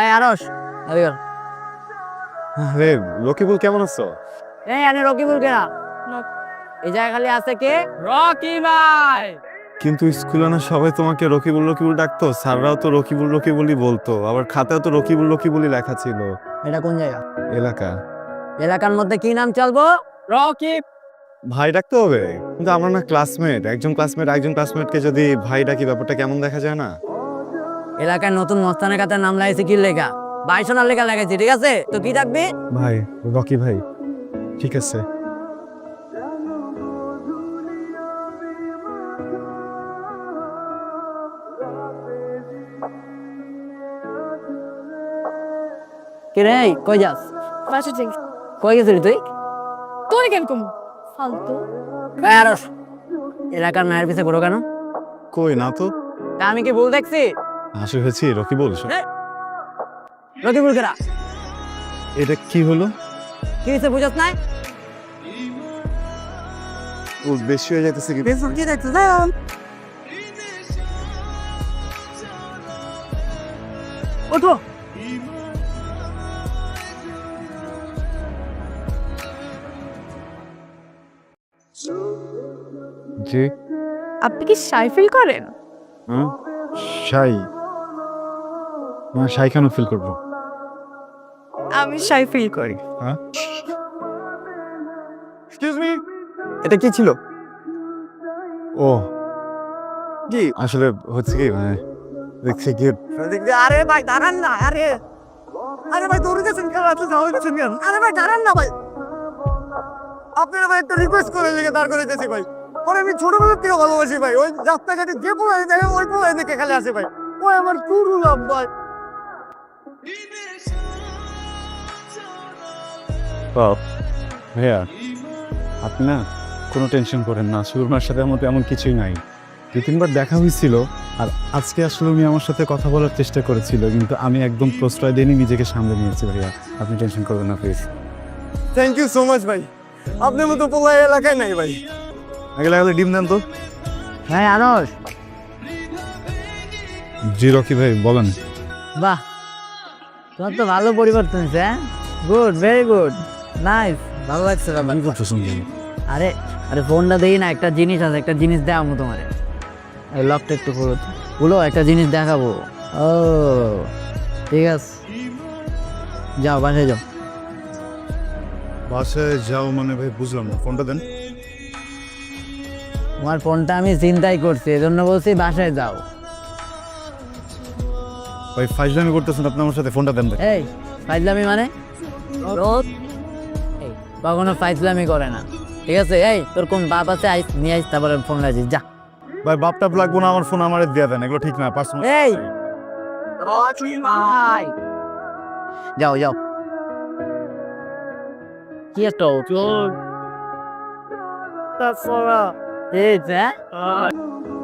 এই আরশ এদিকে আয়। আরে রকিবুল কেমন আছো? এই আনে রকিবুল কেনা এই জায়গা খালি আছে কে? রকি ভাই। কিন্তু স্কুলে না সবাই তোমাকে রকিবুল রকিবুল ডাকতো, স্যাররাও তো রকিবুল রকিবুলই বলতো, আবার খাতায় তো রকিবুল রকিবুলই লেখা ছিল। এটা কোন জায়গা? এলাকা। এলাকার মধ্যে কি নাম চলবো? রকিব। ভাই ডাকতে হবে? কিন্তু আমরা না ক্লাসমেট, একজন ক্লাসমেটকে যদি ভাই ডাকি ব্যাপারটা কেমন দেখা যায় না? এলাকায় নতুন মস্তানের কাছে নাম লাগাইছে কি লেখা? বাইশনার লেখা লাগাইছি, ঠিক আছে? তো কি ডাকবি? ভাই, রকি ভাই। ঠিক আছে। কি রে কই যাস? বাসা যাই। কই গেছিলি তুই? তোর কেন কম ফালতু। এই আরশ এলাকার মায়ের পিছে ঘুরো কেন? কই না তো। তা আমি কি ভুল দেখছি? হাসি হয়েছি রকিবুল। রকিবুল কেনা এটা কি হলো? কি হয়েছে বুঝাস নাই? ও বেশি হয়ে যাইতেছে কি? কি দেখছিস? ওঠো। জি। আপনি কি শাই ফিল করেন? হ্যাঁ শাই। শাই কেন ফিল করবো? আমি শাই ফিল করি। হ্যাঁ এক্সকিউজ মি, এটা কি ছিল? ও কি আসলে হচ্ছে কি মানে দেখছি কি। আরে ভাই দাঁড়ান না, আরে আরে ভাই দৌড়ে গেছেন কেন? আপনি যাওয়া গেছেন কেন? আরে ভাই দাঁড়ান না ভাই, আপনারা ভাই একটা রিকোয়েস্ট করে লেগে দাঁড় করে দিয়েছি ভাই। ওরে আমি ছোটবেলার থেকে ভালোবাসি ভাই, ওই রাস্তাঘাটে যে পোলাই দেখে ওই পোলাই দেখে খেলে আসে ভাই। ওই আমার টুরু লাভ ভাই। ভাইয়া আপনি না কোনো টেনশন করেন না, সুরমার সাথে আমার এমন কিছুই নাই। দু তিনবার দেখা হয়েছিল, আর আজকে আসলে উনি আমার সাথে কথা বলার চেষ্টা করেছিল, কিন্তু আমি একদম প্রশ্রয় দিইনি, নিজেকে সামলে নিয়েছি। ভাইয়া আপনি টেনশন করবেন না please. Thank you so much ভাই, আপনার মতো পোলাই এলাকায় নাই ভাই। আগে লাগালে ডিম দেন তো। হ্যাঁ আনস। জি রকি ভাই বলেন। বাহ, তোমার তো ভালো পরিবর্তন হয়েছে। হ্যাঁ গুড, ভেরি গুড, নাইস, ভালো লাগছে ব্যাপার। কি করছো শুনছি? আরে আরে ফোনটা দেই না, একটা জিনিস আছে, একটা জিনিস দেখাবো তোমারে। এই লকটা একটু খুলো তো। খুলো, একটা জিনিস দেখাবো। ও ঠিক আছে, যাও বাসায় যাও। বাসায় যাও মানে ভাই বুঝলাম না, ফোনটা দেন। তোমার ফোনটা আমি চিন্তাই করছি, এজন্য বলছি বাসায় যাও। ভাই ফাইজলামি করতেছেন আপনি আমার সাথে, ফোনটা দেন ভাই। এই ফাইজলামি মানে? এই, কখনো ফাইজলামি করে না, ঠিক আছে? এই তোর কোন বাপ আছে? আইস নিয়ে আইস, তারপরে ফোন লাগিস যা। ভাই বাপটা লাগবো না, আমার ফোন আমারে দিয়ে দেন, এগুলো ঠিক না, পার্সোনাল। এই যাও যাও। কি একটা এই যে